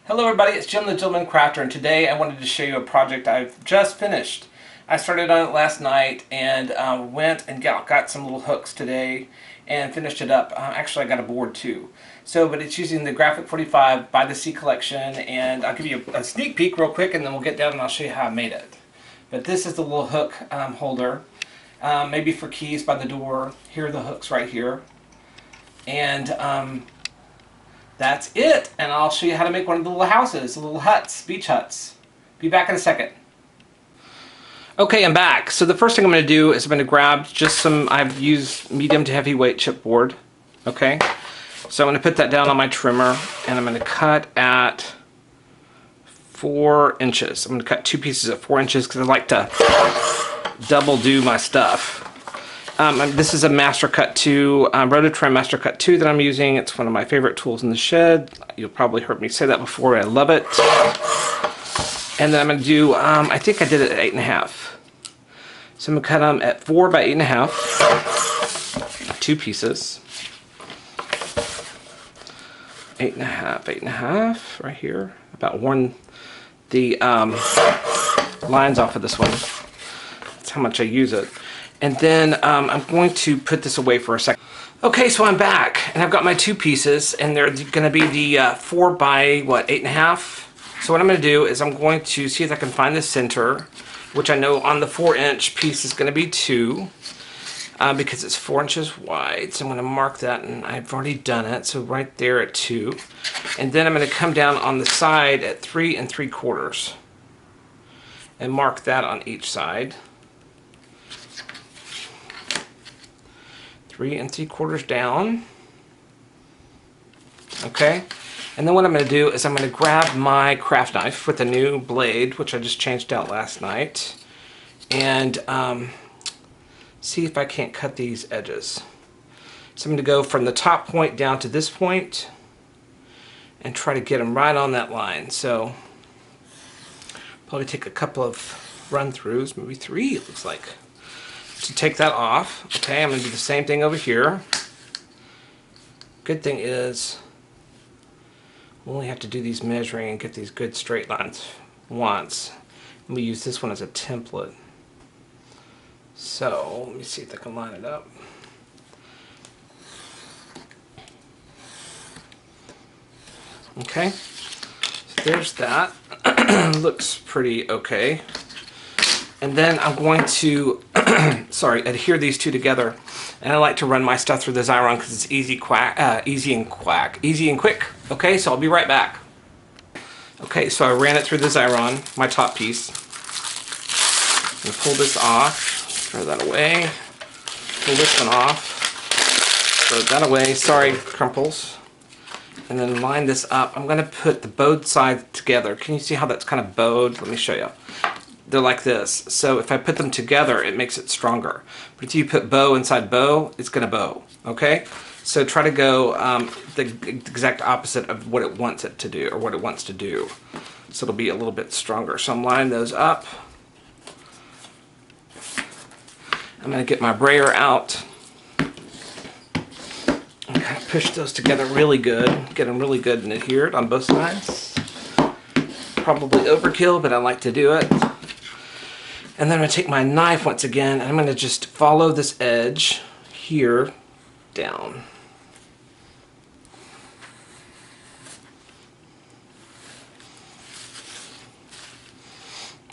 Hello everybody, it's Jim the Gentleman Crafter, and today I wanted to show you a project I've just finished. I started on it last night and went and got some little hooks today and finished it up. Actually I got a board too. But it's using the Graphic 45 by the Sea collection, and I'll give you a sneak peek real quick and then we'll get down and I'll show you how I made it. But this is the little hook holder, maybe for keys by the door. Here are the hooks right here. And that's it, and I'll show you how to make one of the little houses, the little huts, beach huts. Be back in a second. Okay, I'm back. So the first thing I'm going to do is I'm going to grab just some, I've used medium to heavyweight chipboard. Okay, so I'm going to put that down on my trimmer, and I'm going to cut at 4 inches. I'm going to cut 2 pieces at 4 inches because I like to double do my stuff. This is a Master Cut 2, Rototrim Master Cut 2 that I'm using. It's one of my favorite tools in the shed. You'll probably heard me say that before. I love it. And then I'm going to do, I think I did it at 8.5. So I'm going to cut them at 4 by 8.5. 2 pieces. 8.5, 8.5, right here. About worn the lines off of this one. That's how much I use it. And then I'm going to put this away for a second. Okay, so I'm back, and I've got my 2 pieces, and they're going to be the 4 by, what, 8.5? So what I'm going to do is I'm going to see if I can find the center, which I know on the 4-inch piece is going to be 2, because it's 4 inches wide. So I'm going to mark that, and I've already done it, so right there at 2. And then I'm going to come down on the side at 3 3/4, and mark that on each side. 3 3/4 down. Okay, and then what I'm going to do is I'm going to grab my craft knife with a new blade, which I just changed out last night, and see if I can't cut these edges. So I'm going to go from the top point down to this point and try to get them right on that line. So probably take a couple of run-throughs, maybe 3 it looks like, to take that off. Okay, I'm going to do the same thing over here. Good thing is we only have to do these measuring and get these good straight lines once. And we use this one as a template. So let me see if I can line it up. Okay, so there's that. Looks pretty okay. And then I'm going to, adhere these 2 together. And I like to run my stuff through the Xyron because it's easy and quick. Okay, so I'll be right back. Okay, so I ran it through the Xyron, my top piece. I'm going to pull this off, throw that away. Pull this one off, throw that away. Sorry, crumples. And then line this up. I'm going to put the bowed sides together. Can you see how that's kind of bowed? Let me show you. They're like this. So if I put them together, it makes it stronger. But if you put bow inside bow, it's going to bow. Okay? So try to go the exact opposite of what it wants it to do, or what it wants to do. So it'll be a little bit stronger. So I'm lining those up. I'm going to get my brayer out. I'm going to push those together really good. Get them really good and adhered on both sides. Probably overkill, but I like to do it. And then I'm going to take my knife once again, and I'm going to just follow this edge here down.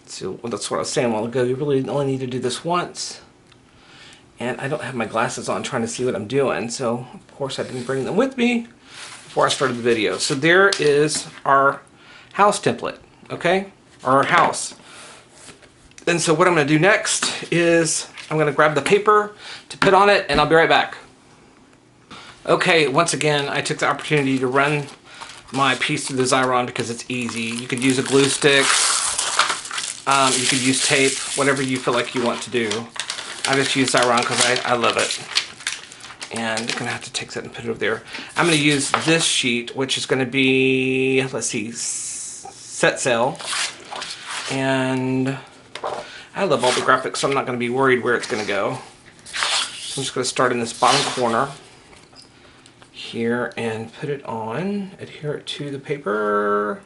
So that's what I was saying a while ago. You really only need to do this once. And I don't have my glasses on trying to see what I'm doing, so of course I didn't bring them with me before I started the video. So there is our house template, okay? Or our house. And so what I'm going to do next is I'm going to grab the paper to put on it, and I'll be right back. Okay, once again, I took the opportunity to run my piece through the Xyron because it's easy. You could use a glue stick, you could use tape, whatever you feel like you want to do. I just use Xyron because I love it. And I'm going to have to take that and put it over there. I'm going to use this sheet, which is going to be, let's see, set sail. And I love all the graphics, so I'm not going to be worried where it's going to go. So I'm just going to start in this bottom corner here and put it on, adhere it to the paper.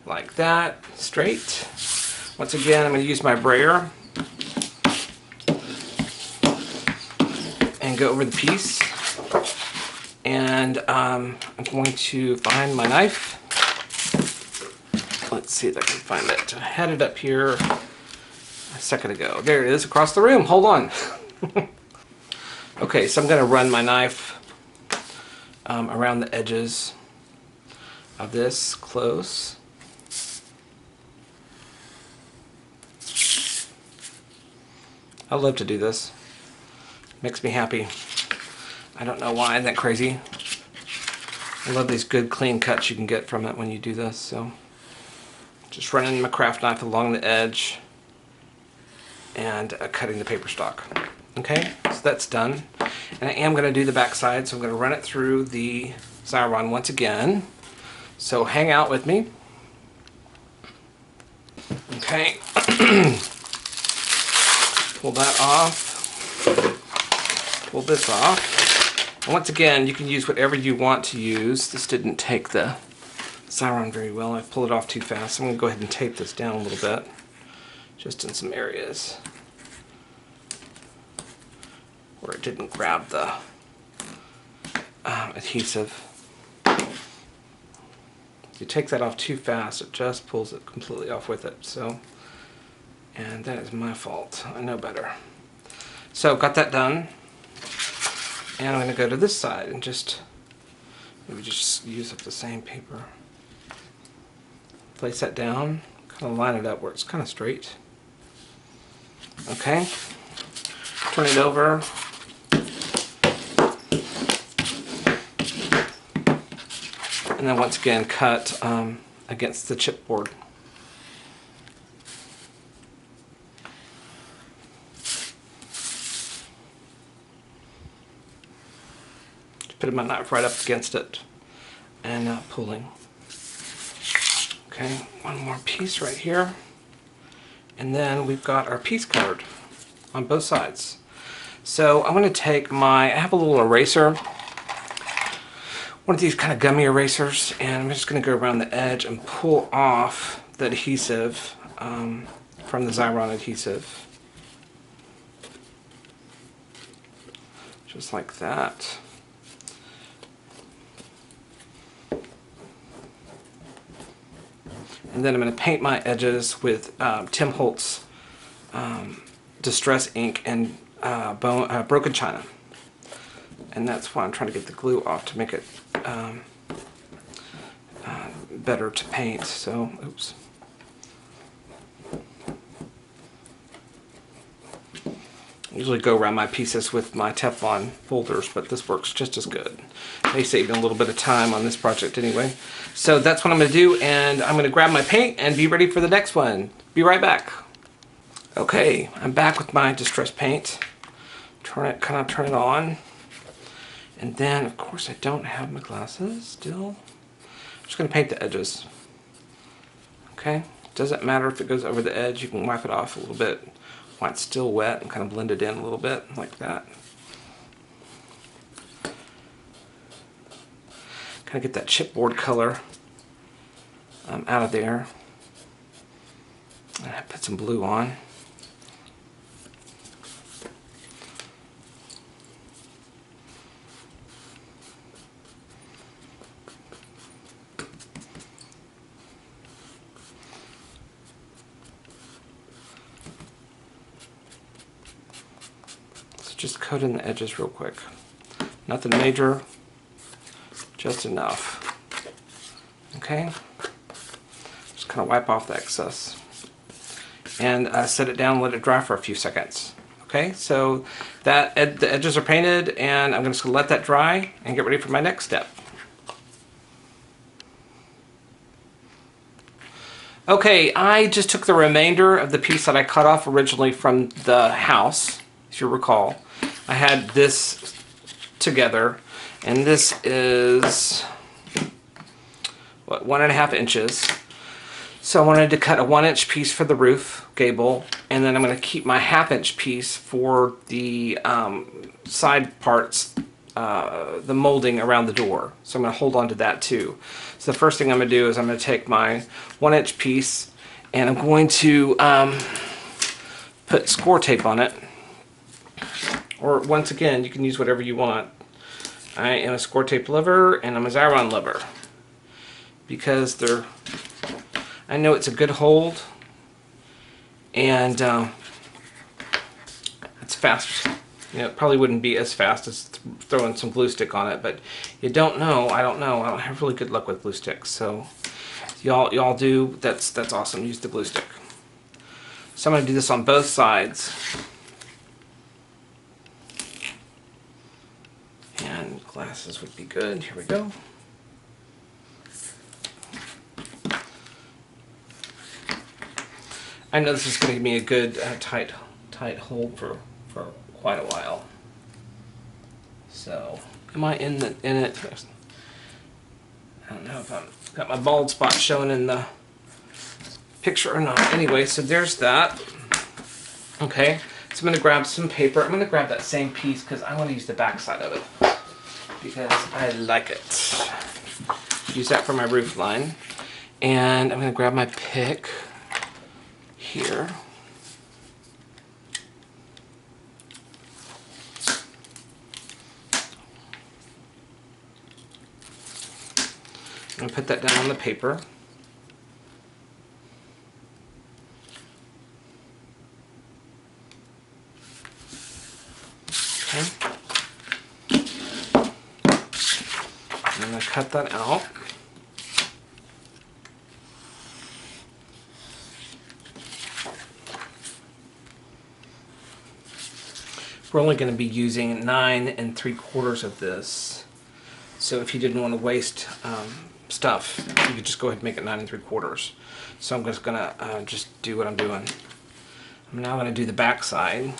like that, straight. Once again, I'm going to use my brayer and go over the piece. And I'm going to find my knife. Let's see if I can find it. I had it up here a second ago. There it is, across the room. Hold on. Okay, so I'm going to run my knife around the edges of this close. I love to do this. Makes me happy. I don't know why, isn't that crazy? I love these good clean cuts you can get from it when you do this. So just running my craft knife along the edge and cutting the paper stock. Okay, so that's done. And I am going to do the back side, so I'm going to run it through the Xyron once again. So hang out with me. Okay. Pull that off. Pull this off. And once again, you can use whatever you want to use. This didn't take the Xyron very well. I pulled it off too fast. So I'm going to go ahead and tape this down a little bit, just in some areas where it didn't grab the adhesive. If you take that off too fast, it just pulls it completely off with it. So, and that is my fault. I know better. So got that done. And I'm going to go to this side and just maybe just use up the same paper. Place that down, kind of line it up where it's kind of straight. Okay, turn it over. And then once again cut against the chipboard. Putting my knife right up against it and pulling. Okay, one more piece right here. And then we've got our piece covered on both sides. So I'm going to take I have a little eraser, one of these kind of gummy erasers, and I'm just going to go around the edge and pull off the adhesive from the Xyron adhesive. Just like that. And then I'm going to paint my edges with Tim Holtz Distress Ink and Broken China. And that's why I'm trying to get the glue off to make it better to paint. So, oops. I usually go around my pieces with my Teflon folders, but this works just as good. May save me a little bit of time on this project anyway. So that's what I'm going to do, and I'm going to grab my paint and be ready for the next one. Be right back. Okay, I'm back with my distress paint. Kind of turn it on. And then, of course, I don't have my glasses still. I'm just going to paint the edges. Okay, doesn't matter if it goes over the edge. You can wipe it off a little bit while it's still wet and kind of blend it in a little bit like that. Kind of get that chipboard color out of there. And I put some blue on. Just coating the edges real quick. Nothing major, just enough. Okay, just kind of wipe off the excess and set it down and let it dry for a few seconds. Okay, so the edges are painted, and I'm just going to let that dry and get ready for my next step. Okay, I just took the remainder of the piece that I cut off originally from the house, if you recall. I had this together, and this is, what, 1.5 inches. So I wanted to cut a 1-inch piece for the roof gable, and then I'm going to keep my 1/2 inch piece for the side parts the molding around the door. So I'm going to hold on to that too. So the first thing I'm going to do is I'm going to take my 1-inch piece and I'm going to put score tape on it. Or once again, you can use whatever you want. I am a score tape lover and I'm a Xyron lover because I know it's a good hold and it's fast. You know, it probably wouldn't be as fast as throwing some glue stick on it, but you don't know. I don't know. I don't have really good luck with glue sticks, so y'all do. That's awesome. Use the glue stick. So I'm going to do this on both sides. And glasses would be good. Here we go. I know this is going to give me a good tight hold for quite a while. So, am I in it? I don't know if I've got my bald spot showing in the picture or not. Anyway, so there's that. Okay, so I'm going to grab some paper. I'm going to grab that same piece because I want to use the back side of it because I like it. Use that for my roof line. And I'm going to grab my pick here. I'm going to put that down on the paper. Okay. I'm going to cut that out. We're only going to be using 9 3/4 of this. So if you didn't want to waste stuff, you could just go ahead and make it 9 3/4. So I'm just going to just do what I'm doing. I'm now going to do the back side.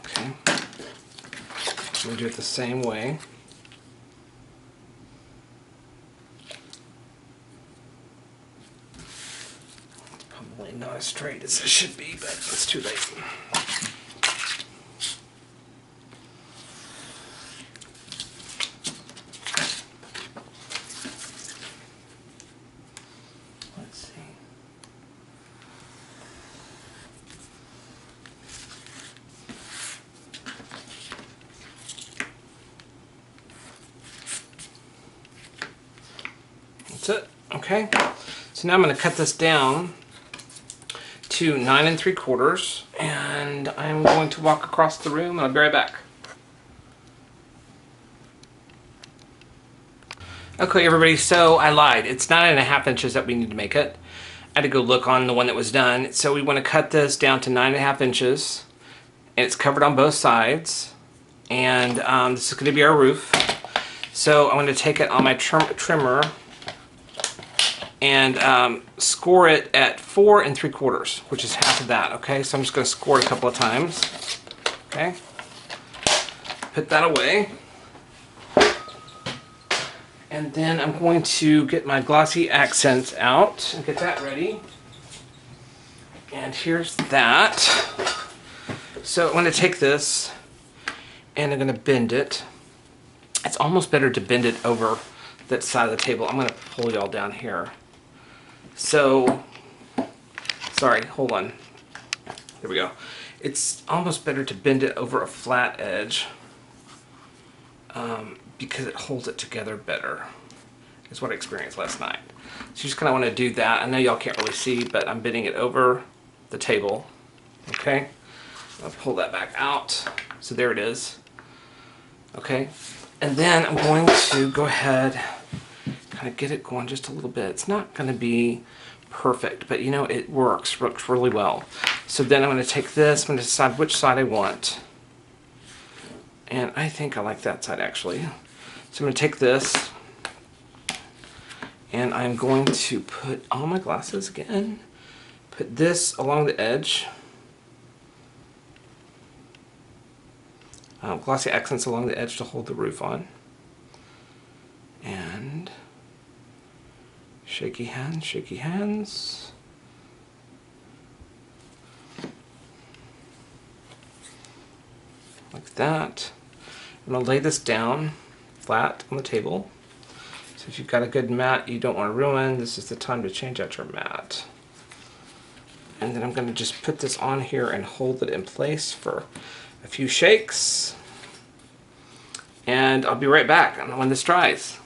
Okay. I'm going to do it the same way. It's probably not as straight as it should be, but it's too late. That's it. Okay. So now I'm going to cut this down to 9 3/4, and I'm going to walk across the room, and I'll be right back. Okay, everybody. So I lied. It's 9.5 inches that we need to make it. I had to go look on the one that was done. So we want to cut this down to 9.5 inches, and it's covered on both sides. And this is going to be our roof. So I'm going to take it on my trimmer and score it at 4 3/4, which is half of that. Okay, so I'm just going to score it a couple of times. Okay, put that away, and then I'm going to get my glossy accents out and get that ready. And here's that. So I'm going to take this and I'm going to bend it. It's almost better to bend it over that side of the table. I'm going to pull y'all down here. So, sorry, hold on. There we go. It's almost better to bend it over a flat edge because it holds it together better. Is what I experienced last night. So you just kind of want to do that. I know y'all can't really see, but I'm bending it over the table. Okay? I'll pull that back out. So there it is. Okay? And then I'm going to go ahead, kind of get it going just a little bit. It's not going to be perfect, but you know, it works really well. So then I'm going to take this, I'm going to decide which side I want. And I think I like that side actually. So I'm going to take this, and I'm going to put all my glasses again, put this along the edge. Glossy accents along the edge to hold the roof on. And shaky hands, shaky hands. like that. I'm going to lay this down flat on the table. So if you've got a good mat you don't want to ruin, this is the time to change out your mat. And then I'm going to just put this on here and hold it in place for a few shakes. And I'll be right back when this dries.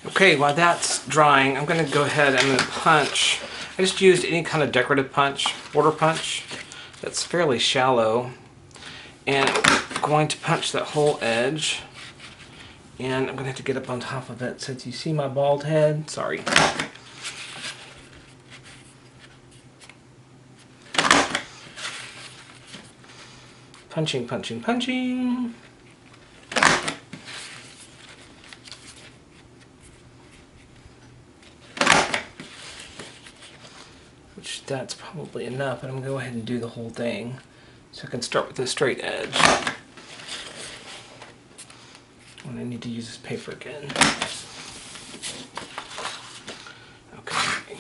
Okay, while that's drying, I'm going to go ahead and I'm going to punch. I just used any kind of decorative punch, border punch, that's fairly shallow. And I'm going to punch that whole edge. And I'm going to have to get up on top of it. So do you see my bald head? Sorry. Punching, punching, punching. Which that's probably enough, but I'm going to go ahead and do the whole thing so I can start with the straight edge. And I need to use this paper again. Okay.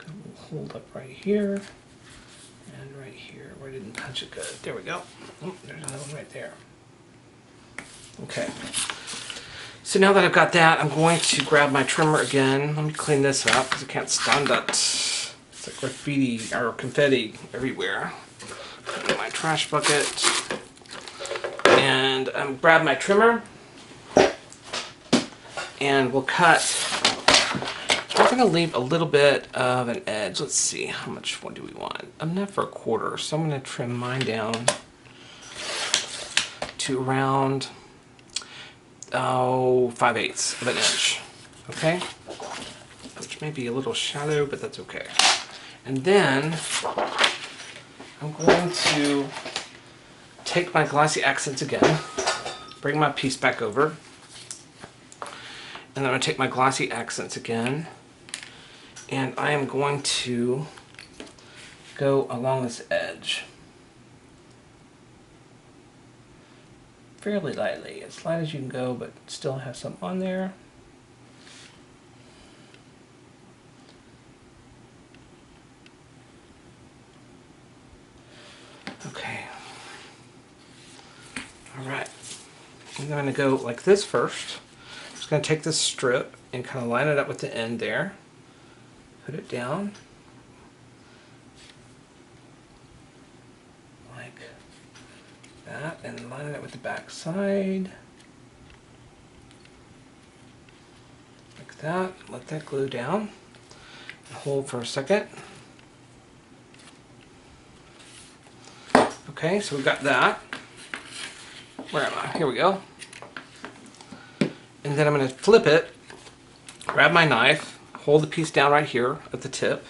We'll hold up right here. And right here, where I didn't punch it good. There we go. Oh, there's another one right there. Okay. So now that I've got that, I'm going to grab my trimmer again. Let me clean this up because I can't stand it. It's like graffiti or confetti everywhere. Get my trash bucket. And grab my trimmer. And we'll cut. We're going to leave a little bit of an edge. Let's see, how much one do we want? Enough for 1/4, so I'm going to trim mine down to around 5/8 of an inch. Okay? Which may be a little shallow, but that's okay. And then I'm going to take my glossy accents again, bring my piece back over, and then I'm going to take my glossy accents again. And I am going to go along this edge fairly lightly, as light as you can go, but still have some on there. Okay. Alright. I'm going to go like this first. I'm just going to take this strip and kind of line it up with the end there. Put it down like that and line it with the back side like that. Let that glue down and hold for a second. Okay, so we've got that. Where am I? Here we go. And then I'm going to flip it, grab my knife, hold the piece down right here at the tip,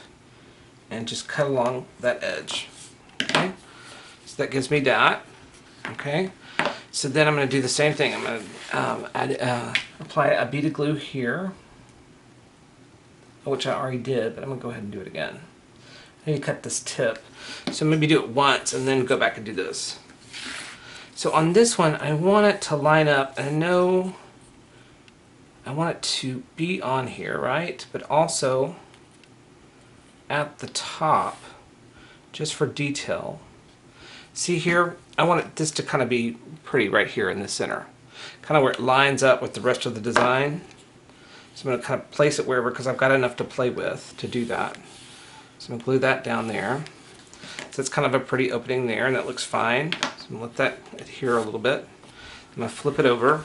and just cut along that edge. Okay, so that gives me that. Okay, so then I'm going to do the same thing. I'm going to apply a bead of glue here, which I already did, but I'm going to go ahead and do it again. I need to cut this tip, so maybe do it once and then go back and do this. So on this one, I want it to line up. I know I want it to be on here, right? But also at the top, just for detail. See here, I want this to kind of be pretty right here in the center. Kind of where it lines up with the rest of the design. So I'm going to kind of place it wherever, because I've got enough to play with to do that. So I'm going to glue that down there. So it's kind of a pretty opening there, and that looks fine. So I'm going to let that adhere a little bit. I'm going to flip it over.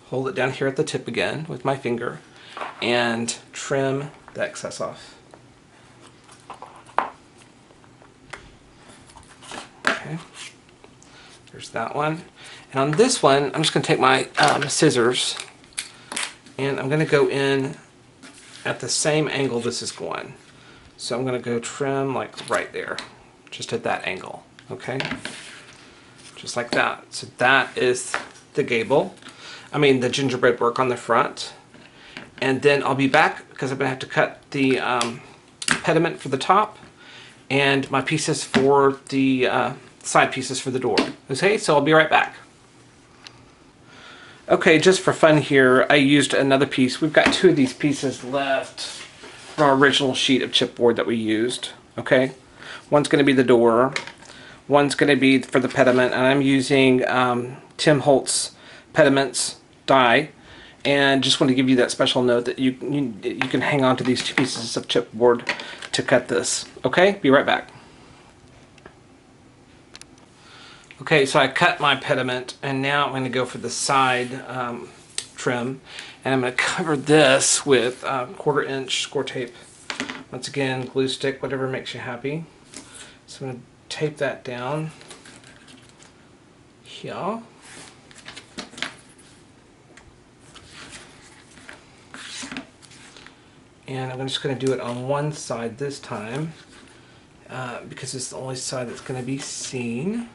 Hold it down here at the tip again with my finger and trim the excess off. Okay, there's that one. And on this one, I'm just going to take my scissors and I'm going to go in at the same angle this is going. So I'm going to go trim like right there, just at that angle. Okay, just like that. So that is the gable. I mean the gingerbread work on the front, and then I'll be back because I'm going to have to cut the pediment for the top and my pieces for the side pieces for the door. Okay, so I'll be right back. Okay, just for fun here, I used another piece. We've got 2 of these pieces left from our original sheet of chipboard that we used. Okay, One's going to be the door. One's going to be for the pediment, and I'm using Tim Holtz pediments die. And just want to give you that special note that you can hang on to these 2 pieces of chipboard to cut this. Okay, be right back. Okay, so I cut my pediment, and now I'm going to go for the side trim, and I'm going to cover this with 1/4 inch score tape. Once again, glue stick, whatever makes you happy. So I'm going to tape that down here. And I'm just going to do it on one side this time because it's the only side that's going to be seen.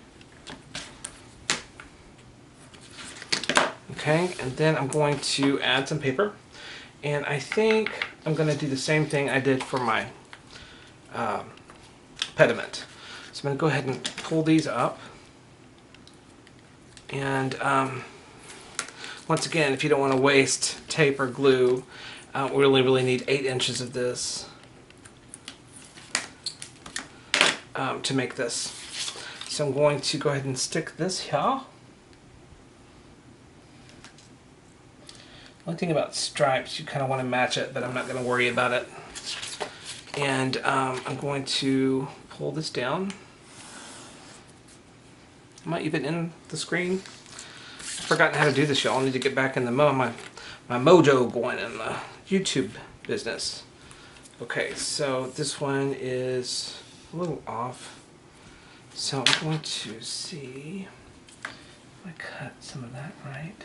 Okay, and then I'm going to add some paper. And I think I'm going to do the same thing I did for my pediment. So I'm going to go ahead and pull these up. And once again, if you don't want to waste tape or glue, we really need 8 inches of this to make this. So I'm going to go ahead and stick this here. One thing about stripes, you kind of want to match it, but I'm not going to worry about it. And I'm going to pull this down. Am I even in the screen? I've forgotten how to do this, y'all. I need to get back in the my mojo going in the YouTube business. Okay, so this one is a little off. So I'm going to see if I cut some of that right.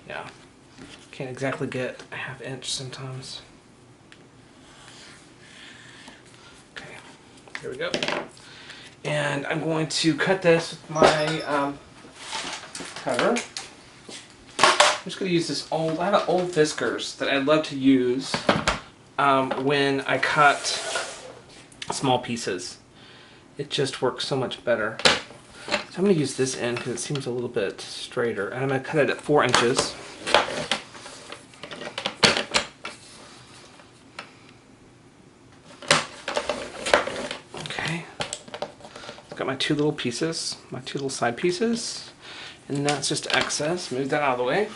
Yeah, can't exactly get a 1/2 inch sometimes. Okay, here we go. And I'm going to cut this with my cutter. I'm just going to use this old, I have an old Fiskars that I love to use when I cut small pieces. It just works so much better. So I'm going to use this end because it seems a little bit straighter. And I'm going to cut it at 4 inches. Okay. I've got my 2 little pieces, my 2 little side pieces. And that's just excess. Move that out of the way.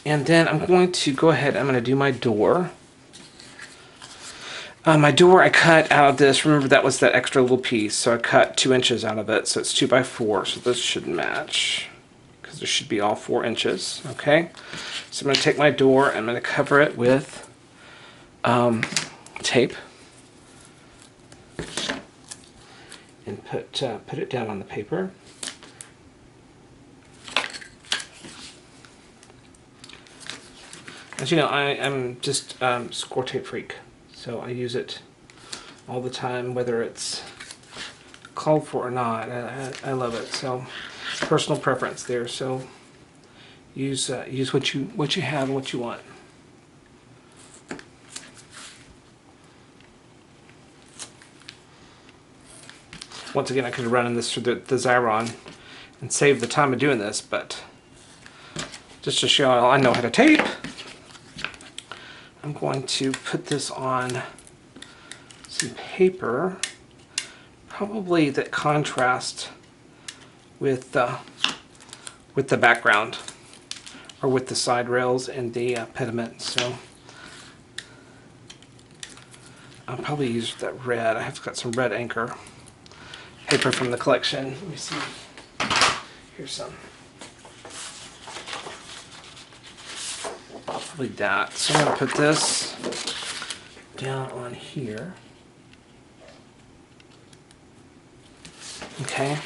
And then I'm going to go ahead, I'm going to do my door. My door I cut out of this, remember that was that extra little piece, so I cut 2 inches out of it, so it's 2 by 4, so this should match, because there should be all 4 inches, okay? So I'm going to take my door, and I'm going to cover it with tape, and put it down on the paper. As you know, I'm just score tape freak, so I use it all the time, whether it's called for or not. I love it. So personal preference there. So use what you have and what you want. Once again, I could have run this through the Xyron and saved the time of doing this, but just to show you I know how to tape, I'm going to put this on some paper, probably that contrast with the background or with the side rails and the pediment. So I'll probably use that red. I have got some red anchor paper from the collection. Let me see. Here's some. Probably that. So I'm going to put this down on here. Okay.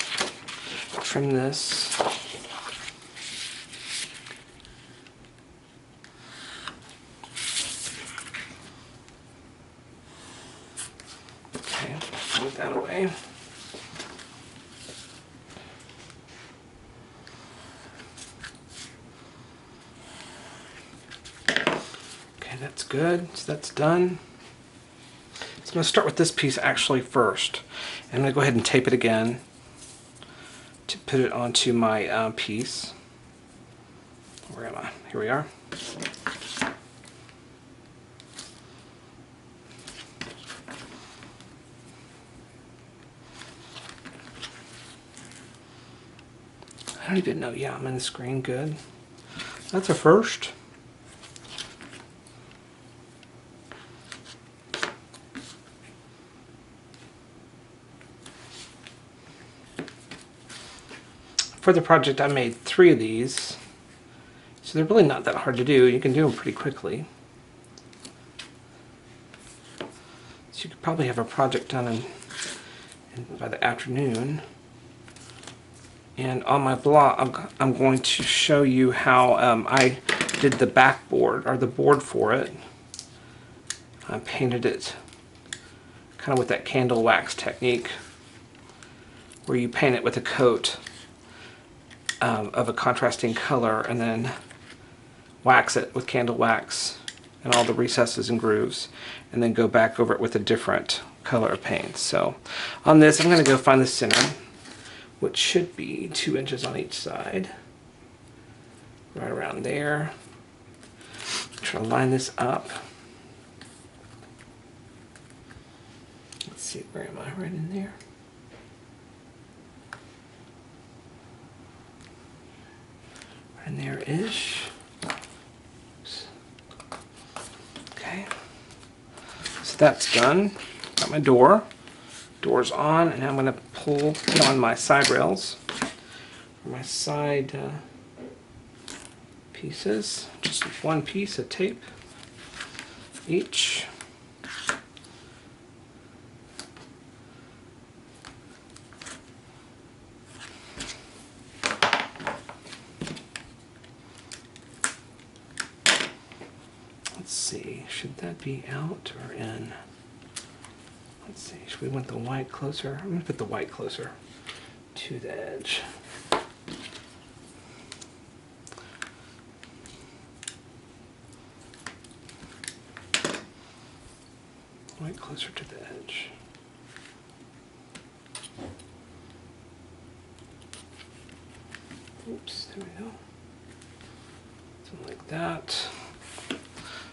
Trim this. Okay. Move that away. That's good. So that's done. So I'm going to start with this piece actually first. And I'm going to go ahead and tape it again to put it onto my piece. Where am I? Here we are. I don't even know. Yeah, I'm in the screen. Good. That's a first. For the project, I made 3 of these. So they're really not that hard to do. You can do them pretty quickly. So you could probably have a project done by the afternoon. And on my blog, I'm going to show you how I did the backboard, or the board for it. I painted it kind of with that candle wax technique, where you paint it with a coat of a contrasting color and then wax it with candle wax and all the recesses and grooves, and then go back over it with a different color of paint. So on this, I'm going to go find the center, which should be 2 inches on each side, right around there. Try to line this up. Let's see, where am I? Right in there. Right in there-ish. Oops. Okay. So that's done. Got my door. Door's on, and now I'm going to put on my side rails. My side pieces. Just 1 piece of tape each. Let's see, should that be out or in? Let's see, should we want the white closer? I'm going to put the white closer to the edge. White closer to the edge. Oops, there we go. Something like that.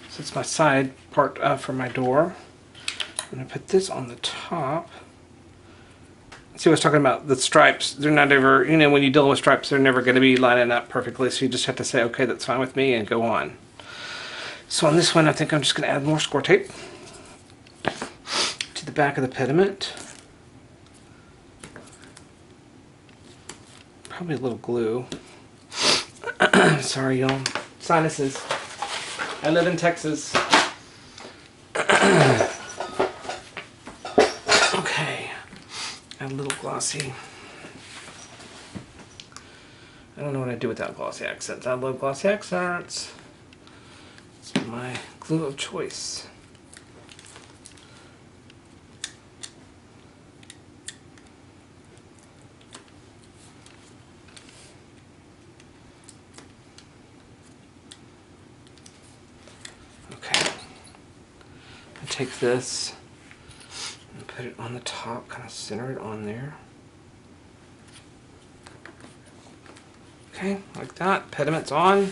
So it's my side part for my door. I'm going to put this on the top. See what I was talking about? The stripes, they're not ever, you know, when you deal with stripes, they're never going to be lining up perfectly. So you just have to say, okay, that's fine with me, and go on. So on this one, I think I'm just going to add more score tape to the back of the pediment. Probably a little glue. Sorry, y'all. Sinuses. I live in Texas. Okay. Add a little glossy. I don't know what I'd do without glossy accents. I love glossy accents. It's my glue of choice. Take this and put it on the top, kind of center it on there. Okay, like that. Pediment's on.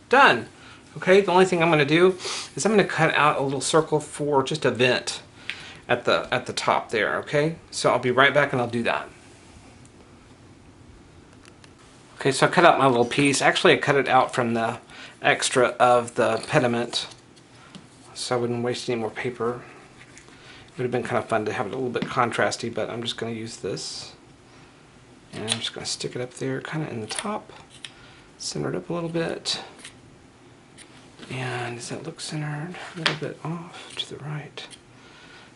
Done. Okay, the only thing I'm going to do is I'm going to cut out a little circle for just a vent at the top there. Okay, so I'll be right back and I'll do that. Okay, so I cut out my little piece. Actually, I cut it out from the extra of the pediment, so I wouldn't waste any more paper. It would have been kind of fun to have it a little bit contrasty, but I'm just going to use this. And I'm just going to stick it up there, kind of in the top. Center it up a little bit. And does that look centered? A little bit off to the right.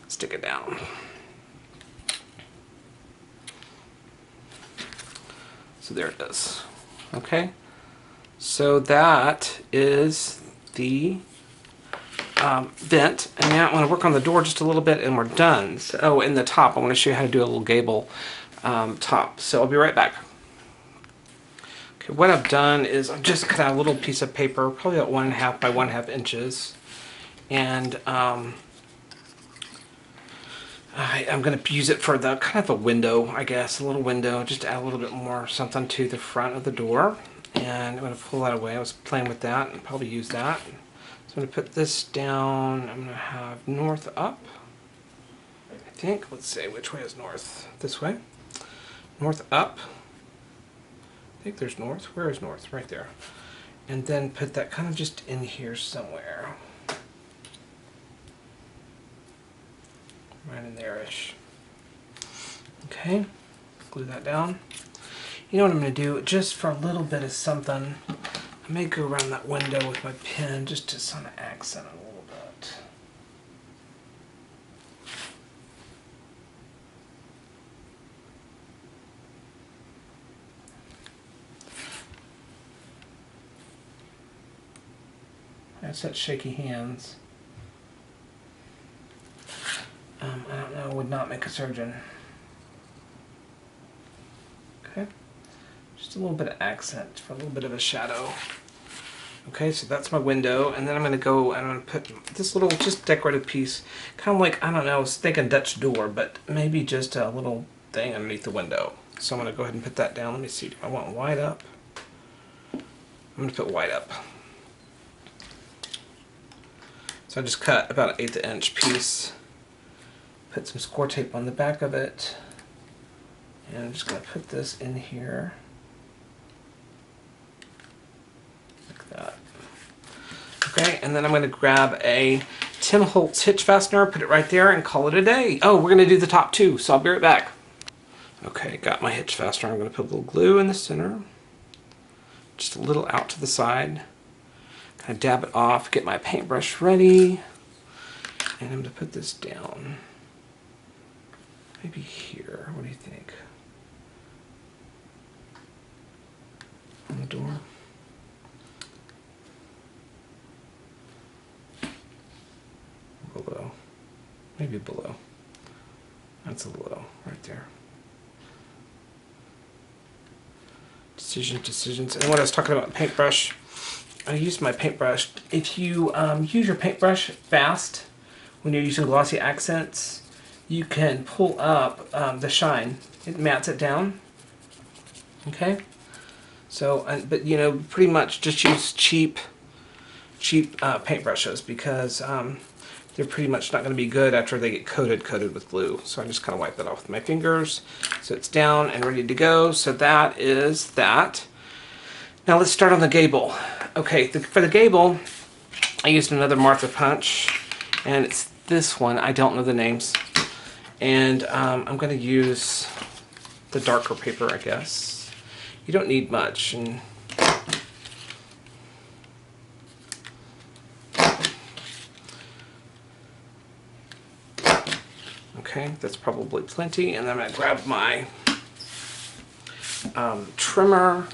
Stick it down. So there it is. Okay. So that is the vent, and now I want to work on the door just a little bit and we're done. So, oh, in the top, I want to show you how to do a little gable top. So I'll be right back. Okay, what I've done is I've just cut out a little piece of paper, probably about 1.5 by 1.5 inches, and I'm going to use it for the kind of a window, I guess, a little window, just to add a little bit more something to the front of the door. And I'm going to pull that away. I was playing with that and probably use that. I'm going to put this down. I'm going to have north up, I think. Let's see, which way is north? This way. North up. think there's north. Where is north? Right there. And then put that kind of just in here somewhere. Right in there-ish. Okay, glue that down. You know what I'm going to do? Just for a little bit of something, I may go around that window with my pen just to sort of accent it a little bit. That's such shaky hands. I don't know, would not make a surgeon. Okay, just a little bit of accent for a little bit of a shadow. Okay, so that's my window, and then I'm going to go and I'm going to put this little just decorative piece, kind of like, I don't know, I was thinking Dutch door, but maybe just a little thing underneath the window. So I'm going to go ahead and put that down. Let me see, do I want white up? I'm going to put white up. So I just cut about an 1/8 inch piece, put some score tape on the back of it, and I'm just going to put this in here. That. Okay, and then I'm going to grab a Tim Holtz hitch fastener, put it right there, and call it a day. Oh, we're going to do the top too, so I'll be right back. Okay, got my hitch fastener. I'm going to put a little glue in the center, just a little out to the side, kind of dab it off, get my paintbrush ready, and I'm going to put this down. Maybe here. What do you think? On the door. Below. Maybe below. That's a low right there. Decisions. And when I was talking about paintbrush, I used my paintbrush. If you use your paintbrush fast when you're using glossy accents, you can pull up the shine. It mats it down. Okay? So, but you know, pretty much just use cheap paintbrushes because they're pretty much not going to be good after they get coated with glue. So I just kind of wipe that off with my fingers. So it's down and ready to go. So that is that. Now let's start on the gable. Okay, for the gable, I used another Martha Punch, and it's this one. I don't know the names. And I'm going to use the darker paper, I guess. You don't need much. And okay, that's probably plenty. And then I'm going to grab my trimmer.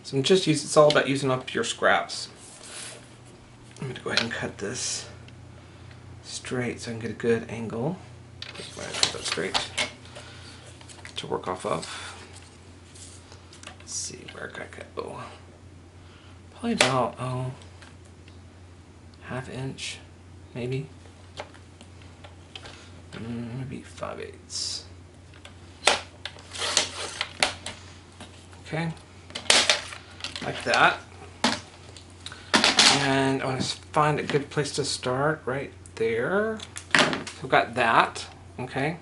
So I'm just using, it's all about using up your scraps. I'm going to go ahead and cut this straight so I can get a good angle. Put that straight to work off of. Let's see, where can I go? Probably about, ½ inch, maybe. Maybe 5/8. Okay. Like that. And I want to find a good place to start right there. So I've got that, okay?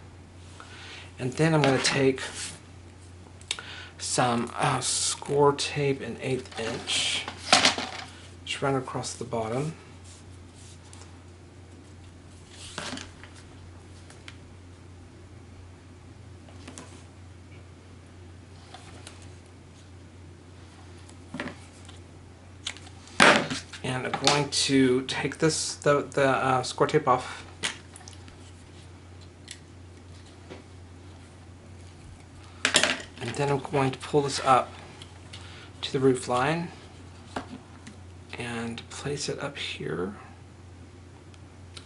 And then I'm going to take some score tape in 1/8 inch, just run across the bottom. And I'm going to take this, the score tape off. And then I'm going to pull this up to the roof line and place it up here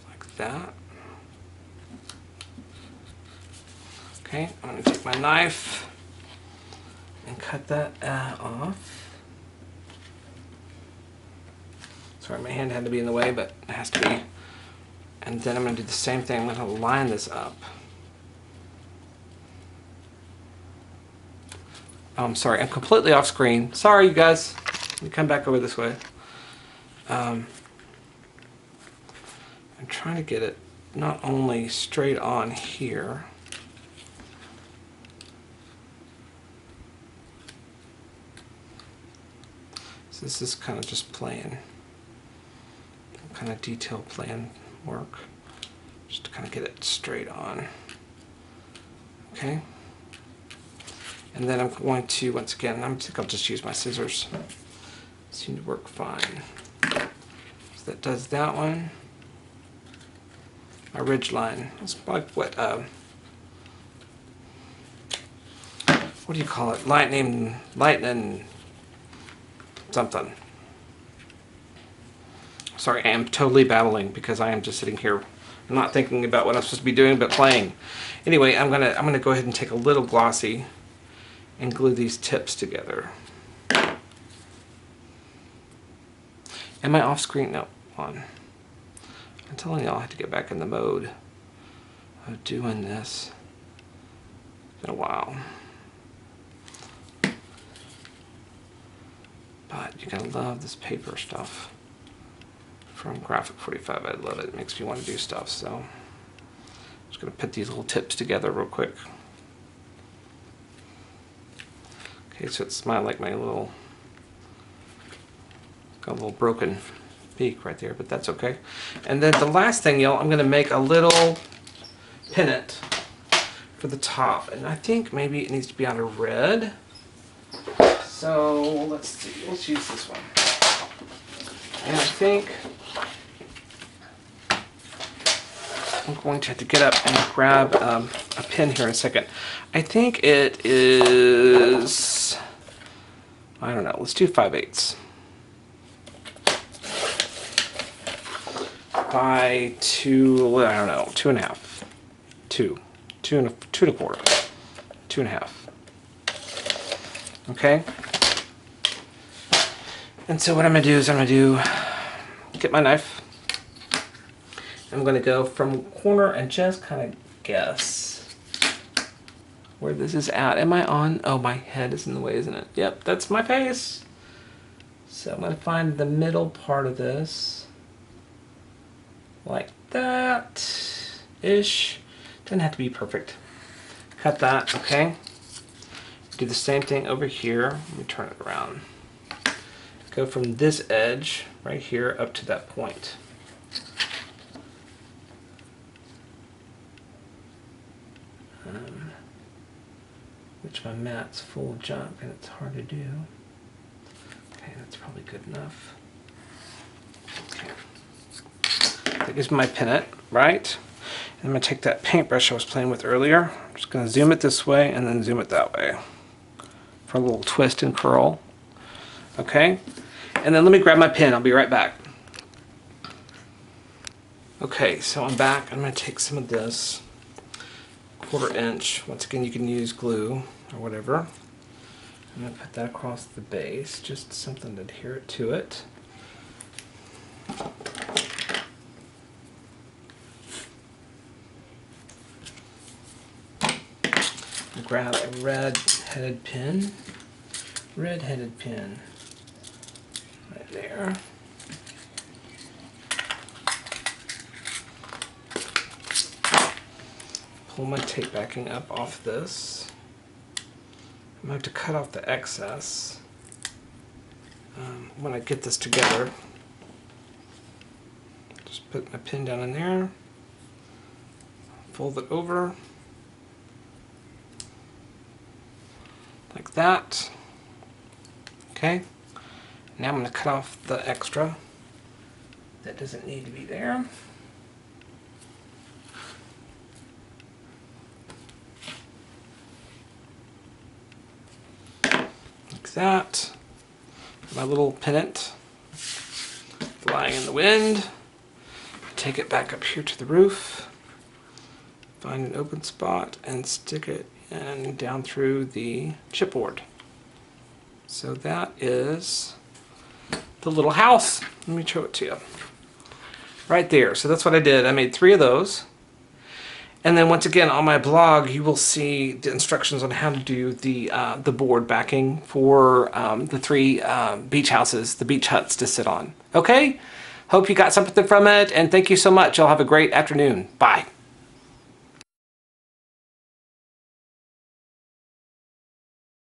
like that. Okay, I'm going to take my knife and cut that off. Sorry, my hand had to be in the way, but it has to be. And then I'm going to do the same thing. I'm going to line this up. Oh, I'm sorry, I'm completely off screen. Sorry, you guys. Let me come back over this way. I'm trying to get it not only straight on here, so this is kind of just plain, kind of detail plan work, just to kind of get it straight on. Okay, and then I'm going to, once again, I think I'll just use my scissors. Seem to work fine. So that does that one. My ridge line. It's like what do you call it? Lightning something. Sorry, I am totally babbling because I am just sitting here. I'm not thinking about what I'm supposed to be doing, but playing. Anyway, I'm gonna go ahead and take a little glossy and glue these tips together. Am I off screen? No, on. I'm telling y'all I have to get back in the mode of doing this. It's been a while. But you're gonna love this paper stuff from Graphic 45. I love it. It makes me want to do stuff. So I'm just gonna put these little tips together real quick. Okay, so it's like my little, got a little broken peak right there, but that's okay. And then the last thing, y'all, I'm gonna make a little pennant for the top, and I think maybe it needs to be out of red. So let's see, let's use this one. And I think I'm going to have to get up and grab a pen here in a second. I think it is, I don't know, let's do 5/8 by 2, I don't know, 2.5, 2 and a quarter, 2.5. Okay. And so what I'm gonna do is get my knife. I'm gonna go from corner and just kind of guess where this is at. Am I on? Oh, my head is in the way, isn't it? Yep, that's my face. So I'm gonna find the middle part of this, like that-ish. Doesn't have to be perfect. Cut that, okay? Do the same thing over here. Let me turn it around. Go from this edge right here up to that point. Which my mat's full of junk and it's hard to do. Okay, that's probably good enough. Okay. That gives me my pennant, right? And I'm going to take that paintbrush I was playing with earlier. I'm just going to zoom it this way and then zoom it that way for a little twist and curl. Okay? And then let me grab my pen. I'll be right back. Okay, so I'm back. I'm going to take some of this 1/4 inch. Once again, you can use glue or whatever. I'm going to put that across the base, just something to adhere it to it. Grab a red-headed pin. Red-headed pin. Right there. Pull my tape backing up off this. I'm going to have to cut off the excess when I get this together. Just put my pin down in there. Fold it over. Like that. Okay. Now I'm going to cut off the extra that doesn't need to be there. Like that. My little pennant flying in the wind. Take it back up here to the roof. Find an open spot and stick it in down through the chipboard. So that is the little house. Let me show it to you. Right there. So that's what I did. I made 3 of those. And then once again on my blog you will see the instructions on how to do the board backing for the 3 beach houses, the beach huts to sit on. Okay? Hope you got something from it, and thank you so much. Y'all have a great afternoon. Bye.